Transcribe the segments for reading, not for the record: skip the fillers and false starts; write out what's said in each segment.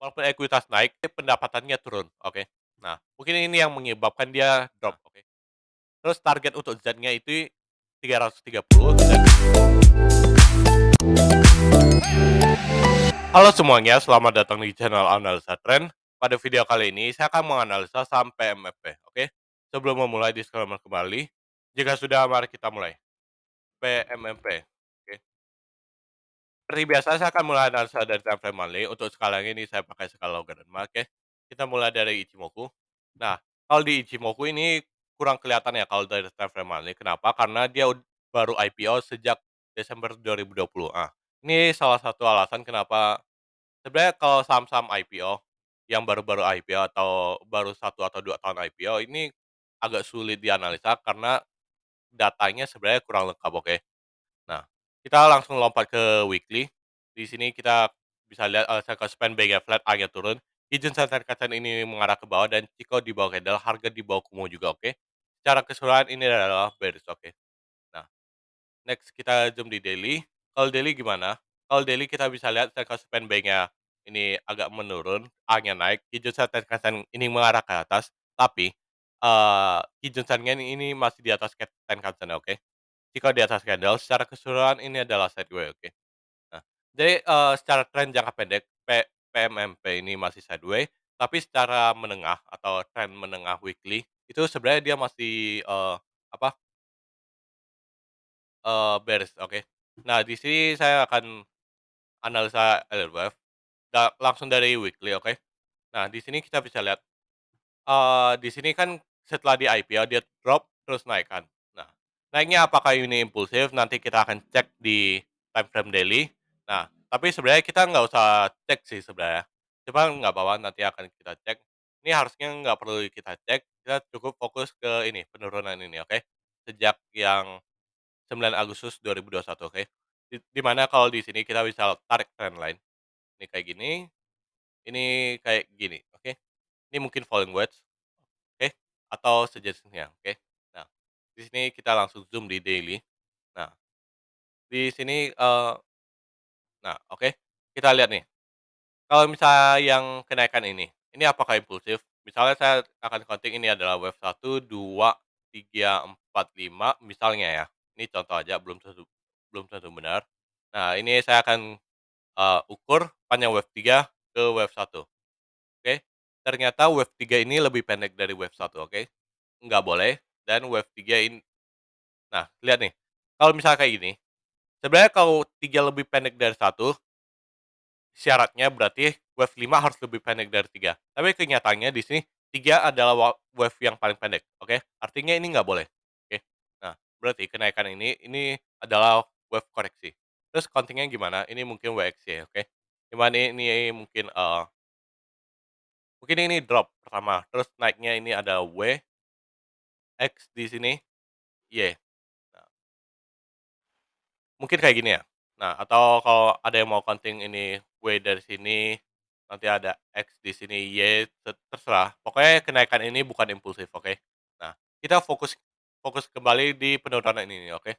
Walaupun ekuitas naik, pendapatannya turun, oke. Nah, mungkin ini yang menyebabkan dia drop, oke. Terus target untuk Z-nya itu 330 dan halo semuanya, selamat datang di channel Analisa Tren. Pada video kali ini, saya akan menganalisa saham PMFP, oke. Sebelum memulai disclaimer kembali, jika sudah, mari kita mulai. PMFP, oke. Seperti biasa, saya akan mulai analisa dari time frame monthly. Untuk skala ini saya pakai skala logaritma, oke. Kita mulai dari Ichimoku. Nah, kalau di Ichimoku ini kurang kelihatan ya kalau dari time frame monthly. Kenapa? Karena dia baru IPO sejak Desember 2020. Ah, ini salah satu alasan kenapa sebenarnya kalau saham-saham IPO yang baru-baru IPO atau baru 1 atau 2 tahun IPO ini agak sulit dianalisa karena datanya sebenarnya kurang lengkap, oke. Nah, kita langsung lompat ke weekly. Di sini kita bisa lihat, cycle span B-nya flat, A-nya turun. Kijun Santen Kacan ini mengarah ke bawah dan Chikou di bawah candle, harga di bawah Kumo juga, oke. Secara keseluruhan ini adalah bearish, oke. Nah, next kita zoom di daily. Kalau daily gimana? Kalau daily kita bisa lihat cycle span B-nya ini agak menurun, A-nya naik, Kijun Santen Kacan ini mengarah ke atas, tapi, Kijun Santen ini masih di atas Tenkan-sen, oke. Jika di atas candle, secara keseluruhan ini adalah sideways, oke. Nah, jadi, secara tren jangka pendek, PMMP ini masih sideways, tapi secara menengah atau tren menengah weekly, itu sebenarnya dia masih, apa, bearish, oke. Nah, di sini saya akan analisa LLWF, langsung dari weekly, oke. Nah, di sini kita bisa lihat, di sini kan setelah di IPO dia drop terus naik kan. Nah, naiknya apakah ini impulsif, nanti kita akan cek di time frame daily. Nah, tapi sebenarnya kita nggak usah cek sih sebenarnya. Cuma nggak apa-apa, nanti akan kita cek. Ini harusnya nggak perlu kita cek, kita cukup fokus ke ini, penurunan ini, oke. Sejak yang 9 Agustus 2021, oke. Di mana kalau di sini kita bisa tarik trendline. Ini kayak gini, ini kayak gini, oke. Ini mungkin falling wedge. Oke, atau sejenisnya, oke. Nah, di sini kita langsung zoom di daily. Nah, di sini, nah, oke, kita lihat nih, kalau misalnya yang kenaikan ini apakah impulsif? Misalnya saya akan counting ini adalah wave 1, 2, 3, 4, 5 misalnya ya, ini contoh aja belum tentu benar. Nah, ini saya akan, ukur panjang wave 3 ke wave 1, oke. Ternyata wave 3 ini lebih pendek dari wave 1, oke. Nggak boleh, dan wave 3 ini. Nah, lihat nih, kalau misalnya kayak gini, sebenarnya kalau 3 lebih pendek dari satu, syaratnya berarti wave 5 harus lebih pendek dari 3. Tapi kenyataannya di sini 3 adalah wave yang paling pendek, oke? Artinya ini nggak boleh, oke? Nah, berarti kenaikan ini adalah wave koreksi. Terus counting gimana? Ini mungkin WXY, oke? Di mana ini mungkin ini drop pertama, terus naiknya ini ada W, X di sini, Y. Nah, mungkin kayak gini ya. Nah, atau kalau ada yang mau counting ini W dari sini, nanti ada X di sini, Y, terserah. Pokoknya kenaikan ini bukan impulsif, oke? Nah, kita fokus fokus kembali di penurunan ini, oke?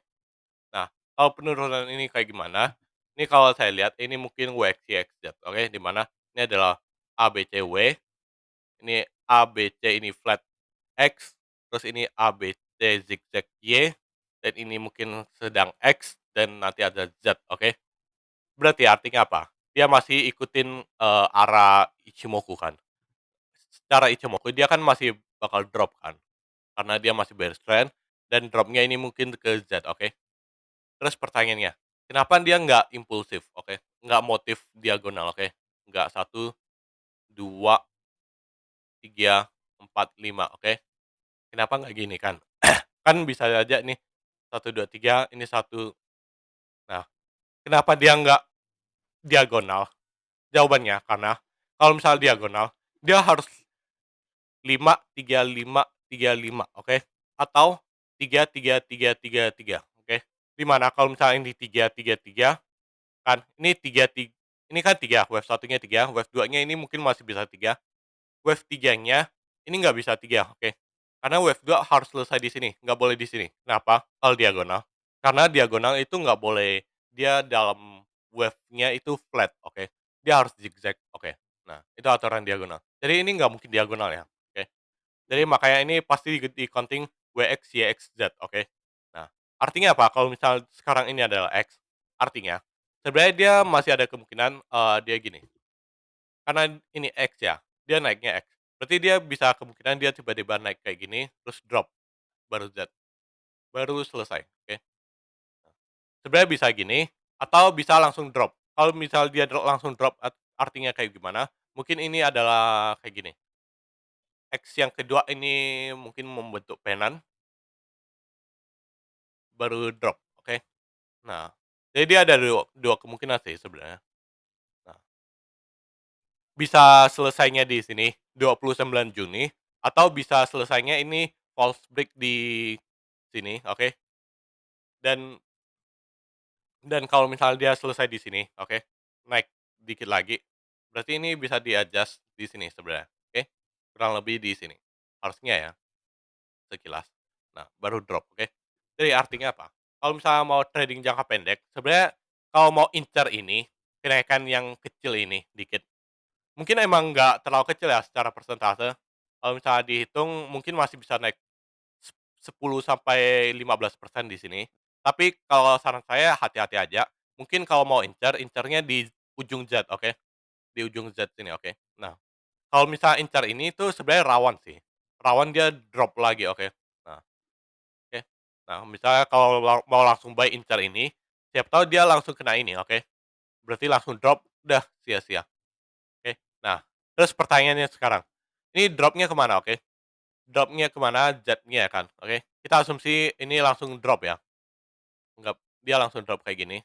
Nah, kalau penurunan ini kayak gimana? Ini kalau saya lihat ini mungkin WXYXZ, oke? Di mana ini adalah ABCW, ini ABC ini flat X, terus ini ABC zigzag Y, dan ini mungkin sedang X, dan nanti ada Z, oke? Berarti artinya apa? Dia masih ikutin, arah Ichimoku kan. Secara Ichimoku dia kan masih bakal drop kan, karena dia masih bearish trend dan dropnya ini mungkin ke Z, oke. Terus pertanyaannya, kenapa dia nggak impulsif, oke, nggak motif diagonal, oke, nggak 1, 2, 3, 4, 5, oke. Kenapa nggak gini kan? Kan bisa aja nih 1, 2, 3 ini satu. Nah, kenapa dia nggak diagonal? Jawabannya karena kalau misal diagonal, dia harus 5, 3, 5, 3, 5, oke? Atau 3, 3, 3, 3, 3, oke? Di mana kalau misalnya ini 3, 3, 3, kan ini ini kan 3, wave satunya 3, wave 2-nya ini mungkin masih bisa 3, wave 3-nya ini nggak bisa 3, oke? Karena wave 2 harus selesai di sini, nggak boleh di sini. Kenapa? Kalau diagonal, karena diagonal itu nggak boleh dia dalam wave-nya itu flat, oke? Dia harus zigzag, oke? Nah, itu aturan diagonal. Jadi ini nggak mungkin diagonal ya, oke. Jadi makanya ini pasti di-counting WX, YX, Z, oke. Nah, artinya apa? Kalau misal sekarang ini adalah X, artinya sebenarnya dia masih ada kemungkinan, dia gini, karena ini X ya, dia naiknya X, berarti dia bisa kemungkinan dia tiba-tiba naik kayak gini, terus drop, baru Z, baru selesai, oke. Sebenarnya bisa gini, atau bisa langsung drop. Kalau misal dia langsung drop artinya kayak gimana, mungkin ini adalah kayak gini, X yang kedua ini mungkin membentuk pennant, baru drop, oke. Nah, jadi dia ada dua kemungkinan sih sebenarnya. Nah, bisa selesainya di sini 29 Juni, atau bisa selesainya ini false break di sini, oke. Dan kalau misalnya dia selesai di sini, oke, naik dikit lagi, berarti ini bisa di-adjust di sini sebenarnya, oke. Kurang lebih di sini, harusnya ya, sekilas. Nah, baru drop, oke. Jadi artinya apa? Kalau misalnya mau trading jangka pendek, sebenarnya kalau mau incer ini, kenaikan yang kecil ini dikit, mungkin emang nggak terlalu kecil ya secara persentase, kalau misalnya dihitung mungkin masih bisa naik 10 sampai 15% di sini. Tapi kalau saran saya hati-hati aja, mungkin kalau mau incer, incernya di ujung Z, oke, di ujung Z sini, oke. Nah, kalau misalnya incer ini tuh sebenarnya rawan sih, rawan dia drop lagi, oke. Nah, oke. Nah, misalnya kalau mau langsung buy incer ini, siapa tahu dia langsung kena ini, oke, berarti langsung drop, udah sia-sia, oke. Nah, terus pertanyaannya sekarang, ini dropnya kemana, oke? Dropnya kemana? Z-nya kan, oke. Kita asumsi ini langsung drop ya, nggak, dia langsung drop kayak gini.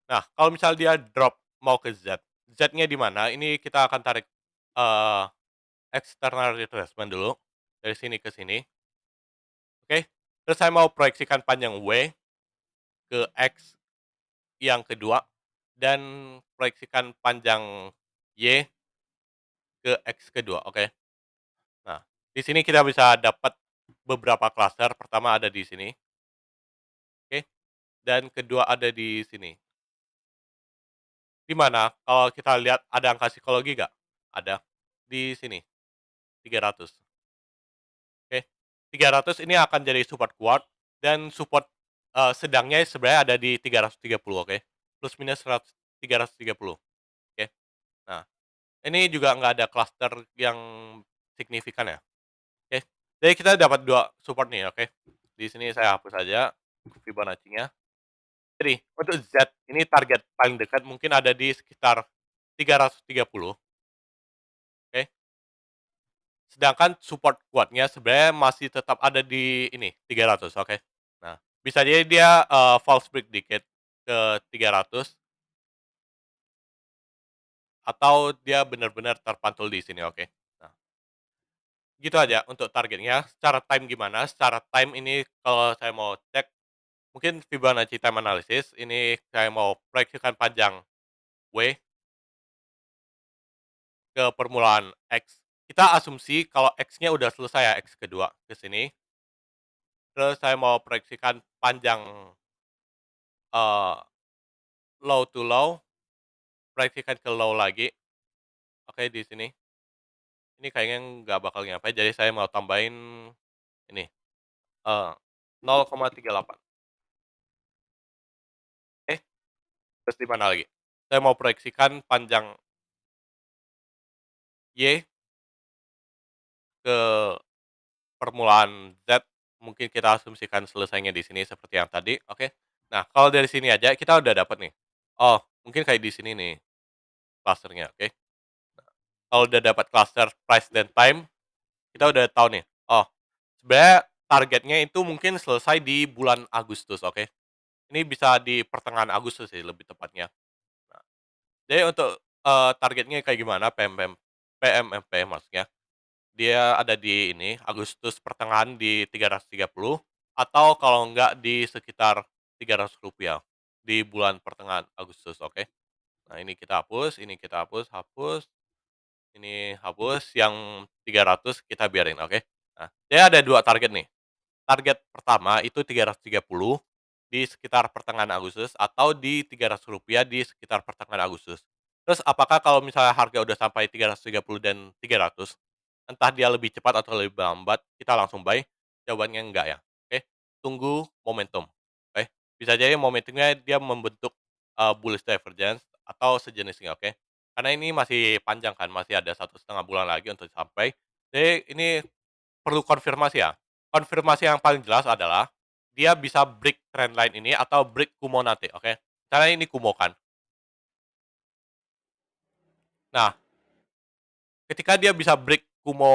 Nah kalau misal dia drop mau ke Z, Z-nya di mana? Ini kita akan tarik, eee, external retracement dulu, dari sini ke sini, oke. Terus saya mau proyeksikan panjang W ke X yang kedua, dan proyeksikan panjang Y ke X kedua, oke. Nah, di sini kita bisa dapat beberapa klaster, pertama ada di sini, oke, dan kedua ada di sini. Di mana kalau kita lihat ada angka psikologi nggak? Ada, di sini, 300, oke. 300 ini akan jadi support kuat, dan support, sedangnya sebenarnya ada di 330, oke. Plus minus 330, oke. Nah, ini juga nggak ada cluster yang signifikan ya, oke. Jadi kita dapat 2 support nih, oke. Di sini saya hapus aja Fibonacci-nya. Jadi untuk Z ini target paling dekat mungkin ada di sekitar 330, oke. Sedangkan support kuatnya sebenarnya masih tetap ada di ini, 300, oke. Nah, bisa jadi dia, false break dikit ke 300, atau dia benar-benar terpantul di sini, oke. Nah, gitu aja untuk targetnya. Secara time gimana? Secara time ini kalau saya mau cek, mungkin Fibonacci time analysis, ini saya mau proyeksikan panjang W ke permulaan X. Kita asumsi kalau X-nya udah selesai ya, X kedua ke sini, terus saya mau proyeksikan panjang, eee, low to low, proyeksikan ke low lagi, oke, di sini. Ini kayaknya nggak bakal nyampe, jadi saya mau tambahin ini, eee, 0,38, eh, terus di mana lagi? Saya mau proyeksikan panjang Y ke permulaan Z, mungkin kita asumsikan selesainya di sini seperti yang tadi, oke. Nah, kalau dari sini aja kita udah dapat nih, oh, mungkin kayak di sini nih cluster-nya, oke. Kalau udah dapat cluster price dan time, kita udah tahu nih, oh, sebenarnya targetnya itu mungkin selesai di bulan Agustus, oke. Ini bisa di pertengahan Agustus sih lebih tepatnya. Nah, jadi untuk, targetnya kayak gimana PMMP maksudnya, dia ada di ini, Agustus pertengahan di 330, atau kalau enggak di sekitar Rp300 di bulan pertengahan Agustus, oke. Nah, ini kita hapus, hapus, ini hapus, yang 300 kita biarin, oke. Nah, jadi ada 2 target nih. Target pertama itu 330 di sekitar pertengahan Agustus, atau di Rp300 di sekitar pertengahan Agustus. Terus apakah kalau misalnya harga udah sampai 330 dan 300, entah dia lebih cepat atau lebih lambat, kita langsung buy? Jawabannya enggak ya, oke. Tunggu momentum, oke. Bisa jadi momentumnya dia membentuk, bullish divergence atau sejenisnya, oke. Karena ini masih panjang kan, masih ada 1,5 bulan lagi untuk sampai. Jadi ini perlu konfirmasi ya. Konfirmasi yang paling jelas adalah, dia bisa break trendline ini atau break Kumo nanti, oke. Karena ini Kumo kan. Nah, ketika dia bisa break Kumo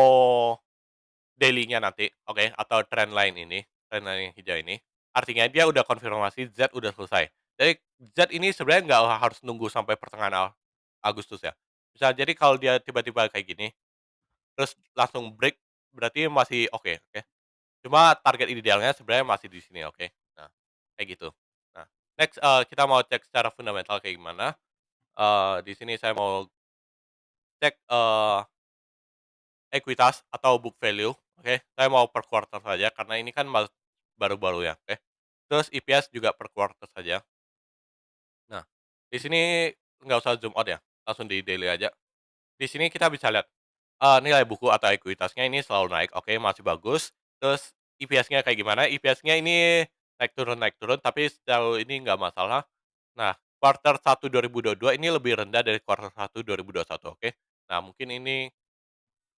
daily-nya nanti, oke, atau trendline ini, trendline yang hijau ini, artinya dia udah konfirmasi Z udah selesai. Jadi Z ini sebenarnya nggak harus nunggu sampai pertengahan Agustus ya. Bisa jadi kalau dia tiba-tiba kayak gini, terus langsung break, berarti masih oke, oke. Cuma target idealnya sebenarnya masih di sini, oke. Nah, kayak gitu. Nah, next, kita mau cek secara fundamental kayak gimana. Di sini saya mau cek, ekuitas atau book value, oke. Saya mau per quarter saja karena ini kan baru-baru ya, oke. Terus EPS juga per quarter saja. Nah, di sini nggak usah zoom out ya, langsung di daily aja. Di sini kita bisa lihat, nilai buku atau ekuitasnya ini selalu naik, oke, masih bagus. Terus EPS-nya kayak gimana, EPS-nya ini naik turun, tapi sejauh ini nggak masalah. Nah, kuartal 1 2022 ini lebih rendah dari kuartal 1 2021, oke. Nah, mungkin ini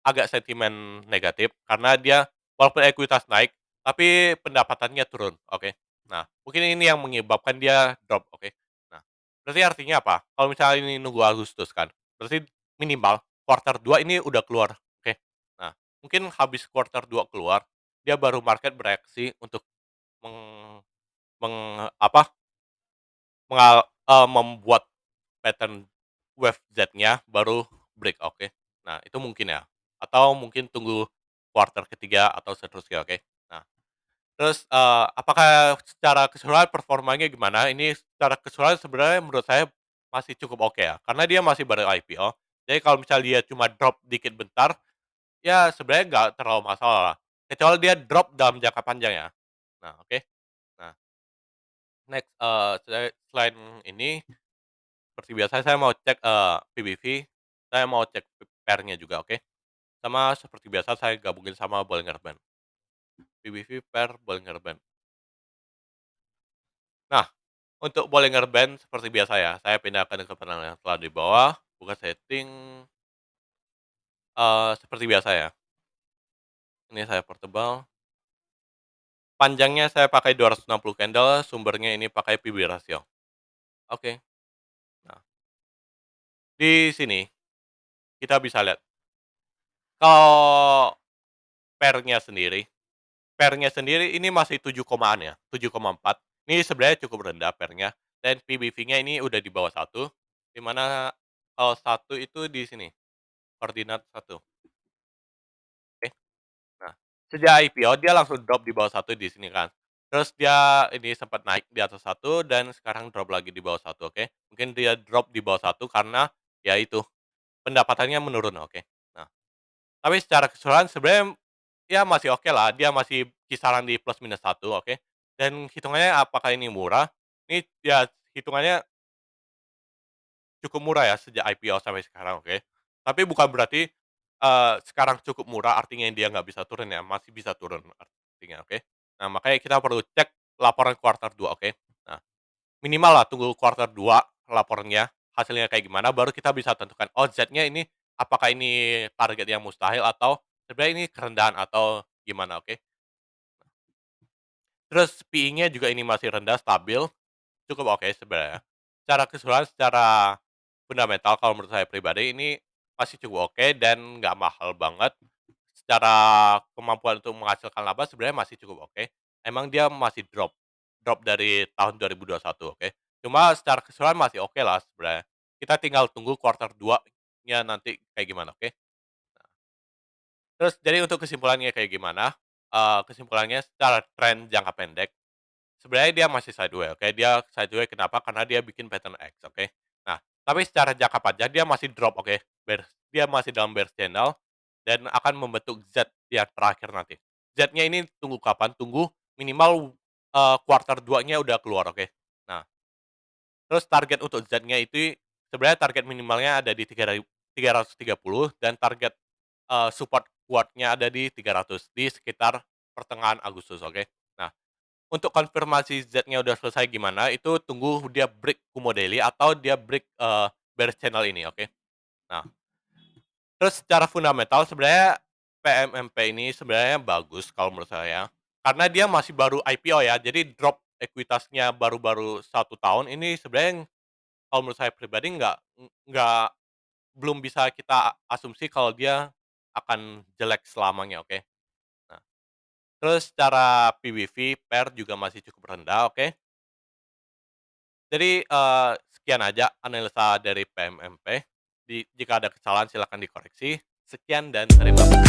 agak sentimen negatif karena dia walaupun ekuitas naik, tapi pendapatannya turun, oke. Nah, mungkin ini yang menyebabkan dia drop, oke. Nah, berarti artinya apa? Kalau misalnya ini nunggu Agustus kan, berarti minimal kuartal 2 ini udah keluar, oke. Nah, mungkin habis kuartal 2 keluar, dia baru market bereaksi untuk meng meng apa, membuat pattern wave Z-nya baru break, oke. Nah, itu mungkin ya, atau mungkin tunggu kuartal 3 atau seterusnya, oke. Nah, terus, apakah secara keseluruhan performanya gimana? Ini secara keseluruhan sebenarnya menurut saya masih cukup oke ya, karena dia masih baru IPO. Jadi kalau misalnya dia cuma drop dikit bentar, ya sebenarnya nggak terlalu masalah, kecuali dia drop dalam jangka panjang ya. Nah, oke. Nah, next, selain ini, seperti biasa saya mau cek, PBV, saya mau cek pair-nya juga, oke. Sama seperti biasa saya gabungin sama Bollinger Band, PBV pair Bollinger Band. Nah, untuk Bollinger Band seperti biasa ya, saya pindahkan ke panel yang telah di bawah, buka setting, seperti biasa ya. Ini saya pertebal, panjangnya saya pakai 260 candle, sumbernya ini pakai PB Ratio. Oke. Nah, di sini kita bisa lihat, kalau pair-nya sendiri ini masih 7 komaan ya, 7,4. Ini sebenarnya cukup rendah pair-nya, dan PBV-nya ini udah di bawah 1, di mana kalau 1 itu di sini, koordinat 1, oke. Nah, sejak IPO dia langsung drop di bawah 1 di sini kan. Terus dia ini sempat naik di atas 1 dan sekarang drop lagi di bawah 1, oke. Mungkin dia drop di bawah 1 karena, ya itu, pendapatannya menurun, oke. Nah, tapi secara keseluruhan sebenarnya ya masih oke lah, dia masih kisaran di plus minus 1, oke. Dan hitungannya apakah ini murah? Ini ya hitungannya cukup murah ya sejak IPO sampai sekarang, oke. Tapi bukan berarti, sekarang cukup murah artinya dia nggak bisa turun ya, masih bisa turun artinya, oke. Nah, makanya kita perlu cek laporan kuartal 2, oke. Nah, minimal lah tunggu kuartal 2 laporannya, hasilnya kayak gimana, baru kita bisa tentukan, oh Z-nya ini apakah ini target yang mustahil atau sebenarnya ini kerendahan atau gimana, oke. Terus PE-nya juga ini masih rendah, stabil, cukup oke sebenarnya. Secara keseluruhan, secara fundamental kalau menurut saya pribadi ini masih cukup oke dan nggak mahal banget. Secara kemampuan untuk menghasilkan laba sebenarnya masih cukup oke. Emang dia masih drop dari tahun 2021, oke. Cuma secara keseluruhan masih oke lah sebenarnya. Kita tinggal tunggu kuartal 2-nya nanti kayak gimana, oke. Terus jadi untuk kesimpulannya kayak gimana, kesimpulannya secara tren jangka pendek, sebenarnya dia masih sideways, oke. Dia sideways kenapa? Karena dia bikin pattern X, oke. Nah, tapi secara jangka panjang dia masih drop, oke. Dia masih dalam bearish channel dan akan membentuk Z yang terakhir nanti. Z-nya ini tunggu kapan? Tunggu minimal, kuartal 2-nya udah keluar, oke. Nah, terus target untuk Z-nya itu sebenarnya target minimalnya ada di 330 dan target, support kuatnya ada di 300 di sekitar pertengahan Agustus, oke. Nah, untuk konfirmasi Z-nya udah selesai gimana, itu tunggu dia break Kumo Daily atau dia break, bearish channel ini, oke. Nah, terus secara fundamental sebenarnya PMMP ini sebenarnya bagus kalau menurut saya, karena dia masih baru IPO ya, jadi drop ekuitasnya baru-baru 1 tahun, ini sebenarnya kalau menurut saya pribadi nggak belum bisa kita asumsi kalau dia akan jelek selamanya, oke. Nah, terus secara PBV, PER juga masih cukup rendah, oke. Jadi, sekian aja analisa dari PMMP. Jika ada kesalahan silakan dikoreksi. Sekian dan terima kasih.